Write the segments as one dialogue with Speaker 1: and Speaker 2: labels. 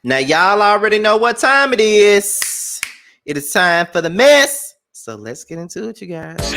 Speaker 1: Now, y'all already know what time it is. It is time for the mess. So let's get into it, you guys.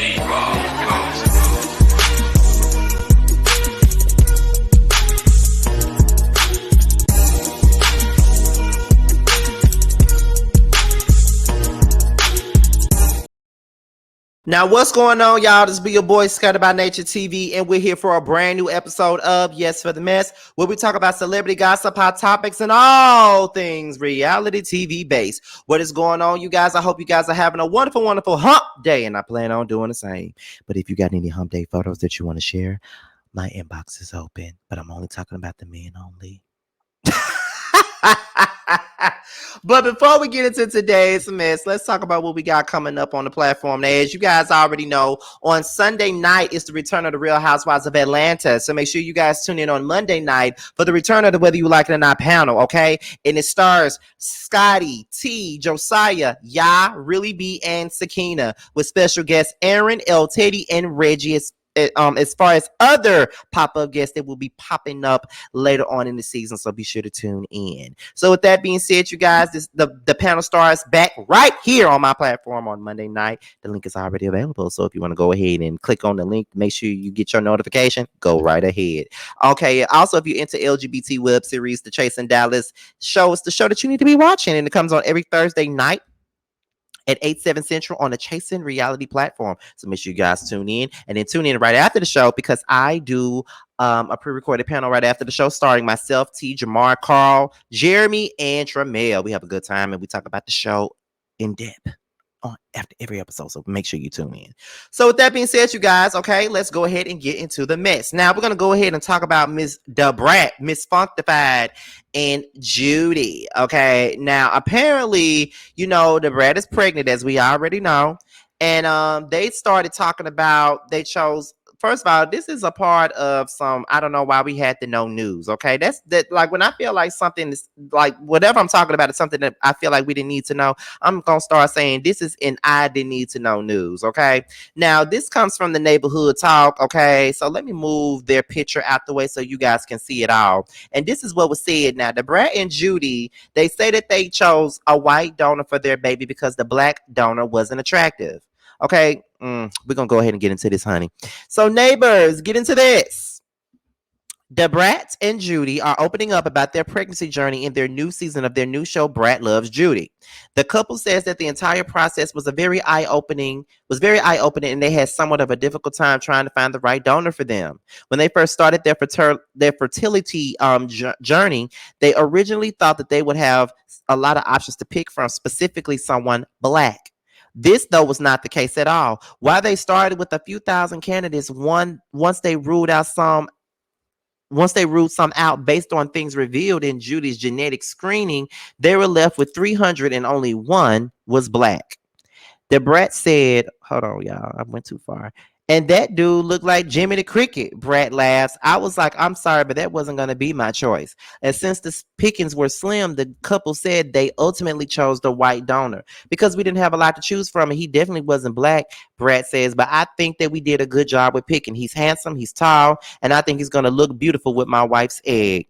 Speaker 1: Now, what's going on, y'all? This be your boy Scattered by Nature TV, and we're here for a brand new episode of Yes for the Mess, where we talk about celebrity gossip, hot topics, and all things reality TV based. What is going on, you guys? I hope you guys are having a wonderful, wonderful hump day, and I plan on doing the same. But if you got any hump day photos that you want to share, my inbox is open, but I'm only talking about the men only. But before we get into today's mess, let's talk about what we got coming up on the platform. Now, as you guys already know, on Sunday night is the return of the Real Housewives of Atlanta. So make sure you guys tune in on Monday night for the return of the Whether You Like It or Not panel, okay? And it stars Scotty, T, Josiah, Ya, Really B, and Sakina, with special guests Aaron, L, Teddy, and Reggie as far as other pop-up guests that will be popping up later on in the season, so be sure to tune in. So with that being said, you guys, the panel starts back right here on my platform on Monday night. The link is already available, so if you want to go ahead and click on the link, make sure you get your notification, go right ahead. Okay, also, if you're into LGBT web series, The Chase in Dallas show is the show that you need to be watching, and it comes on every Thursday night at 8/7 Central on the Chasing Reality platform. So make sure you guys tune in, and then tune in right after the show, because I do a pre-recorded panel right after the show starring myself, T, Jamar, Carl, Jeremy, and Tramel. We have a good time, and we talk about the show in depth on after every episode, so make sure you tune in. So with that being said, you guys, okay, let's go ahead and get into the mess. Now we're gonna go ahead and talk about Miss Brat, Miss Functified, and Judy. Okay, now apparently, the Brat is pregnant, as we already know, and they started talking about they chose. First of all, this is a part of some, I don't know why we had to know news. Okay. That like when I feel like something is like whatever I'm talking about is something that I feel like we didn't need to know. I'm gonna start saying this is an I didn't need to know news. Okay. Now this comes from the neighborhood talk. Okay. So let me move their picture out the way so you guys can see it all. And this is what was said. Now, the Brat and Judy, they say that they chose a white donor for their baby because the black donor wasn't attractive. Okay, we're gonna go ahead and get into this, honey. So, neighbors, get into this. The Brat and Judy are opening up about their pregnancy journey in their new season of their new show, Brat Loves Judy. The couple says that the entire process was very eye-opening, and they had somewhat of a difficult time trying to find the right donor for them. When they first started their fertility journey, they originally thought that they would have a lot of options to pick from, specifically someone black. This, though, was not the case at all. While they started with a few thousand candidates, once they ruled some out based on things revealed in Judy's genetic screening, they were left with 300 and only one was black. The Brat said, hold on, y'all, I went too far. And that dude looked like Jimmy the Cricket. Brat laughs. I was like, I'm sorry, but that wasn't going to be my choice. And since the pickings were slim, the couple said they ultimately chose the white donor because we didn't have a lot to choose from, and he definitely wasn't black, Brat says. But I think that we did a good job with picking. He's handsome, he's tall, and I think he's going to look beautiful with my wife's egg.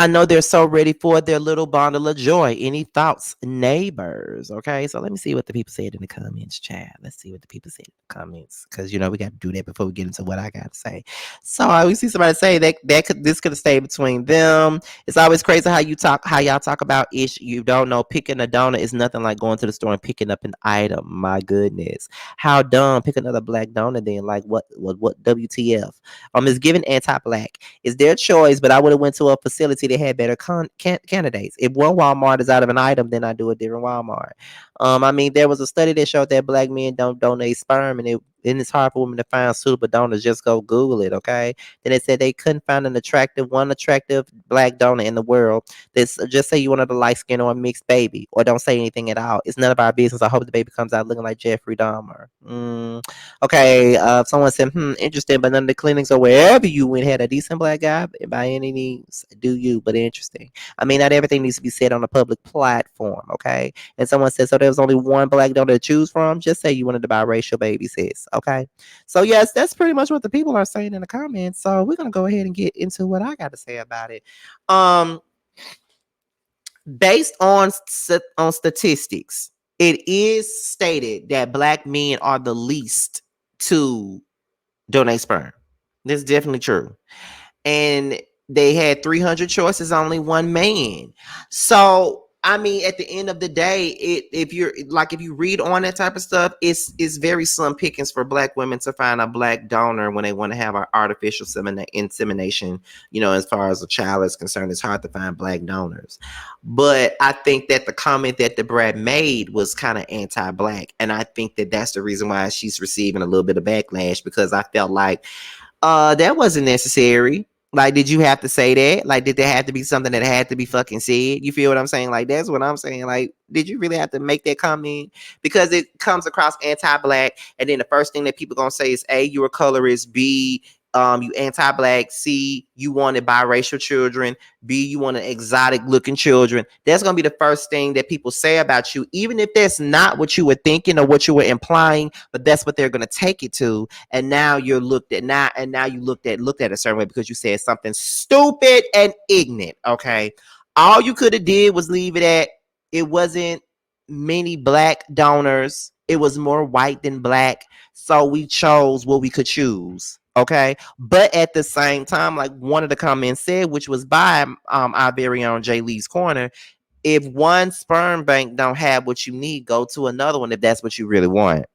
Speaker 1: I know they're so ready for their little bundle of joy. Any thoughts, neighbors? Okay, so let me see what the people said in the comments, chat. Let's see what the people said in the comments, because we got to do that before we get into what I got to say. So I always see somebody say this could have stayed between them. It's always crazy how y'all talk about ish. You don't know, picking a donor is nothing like going to the store and picking up an item. My goodness, how dumb! Pick another black donor then. Like what? WTF? It's given anti-black. It's their choice, but I would have went to a facility that had better candidates. If one Walmart is out of an item, then I do a different Walmart. There was a study that showed that black men don't donate sperm, and it's hard for women to find suitable donors. Just go Google it, okay? Then they said they couldn't find one attractive black donor in the world. Just say you wanted a light skin or a mixed baby, or don't say anything at all. It's none of our business. I hope the baby comes out looking like Jeffrey Dahmer. Okay. Someone said, interesting, but none of the clinics or wherever you went had a decent black guy by any means. Do you? But interesting. Not everything needs to be said on a public platform, okay? And someone said, so there was only one black donor to choose from. Just say you wanted a biracial baby, sis. Okay. So yes, that's pretty much what the people are saying in the comments. So we're gonna go ahead and get into what I got to say about it. based on statistics, it is stated that black men are the least to donate sperm. That's definitely true. And they had 300 choices, only one man. So I mean, at the end of the day, if you're like, if you read on that type of stuff, it's very slim pickings for black women to find a black donor when they want to have an artificial insemination. You know, as far as a child is concerned, it's hard to find black donors. But I think that the comment that the Brat made was kind of anti-black, and I think that that's the reason why she's receiving a little bit of backlash, because I felt like that wasn't necessary. Like, did you have to say that? Like, did there have to be something that had to be fucking said? You feel what I'm saying? Like, that's what I'm saying. Like, did you really have to make that comment? Because it comes across anti-black, and then the first thing that people gonna say is, A, you're a colorist, B, you anti-black, C, you wanted biracial children, B, you wanted exotic looking children. That's gonna be the first thing that people say about you, even if that's not what you were thinking or what you were implying, but that's what they're gonna take it to. And now you're looked at now, and now you looked at a certain way because you said something stupid and ignorant. Okay, all you could have did was leave it at, it wasn't many black donors, it was more white than black, so we chose what we could choose. Okay, but at the same time, like one of the comments said, which was by our very own Jay Lee's Corner, if one sperm bank don't have what you need, go to another one if that's what you really want.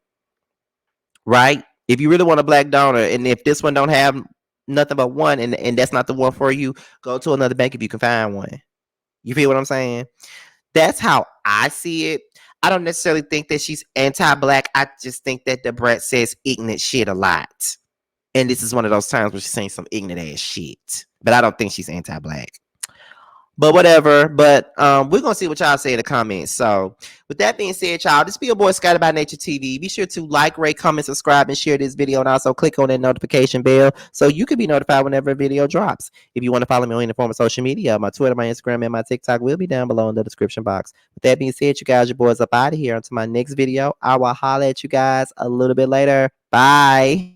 Speaker 1: Right? If you really want a black donor, and if this one don't have nothing but one, and that's not the one for you, go to another bank if you can find one. You feel what I'm saying? That's how I see it. I don't necessarily think that she's anti-black. I just think that the Brat says ignorant shit a lot. And this is one of those times where she's saying some ignorant ass shit. But I don't think she's anti-black. But whatever. But we're gonna see what y'all say in the comments. So with that being said, y'all, this be your boy Scotty by Nature TV. Be sure to like, rate, comment, subscribe, and share this video, and also click on that notification bell so you can be notified whenever a video drops. If you want to follow me on any form of social media, my Twitter, my Instagram, and my TikTok will be down below in the description box. With that being said, you guys, your boys up out of here. Until my next video, I will holler at you guys a little bit later. Bye.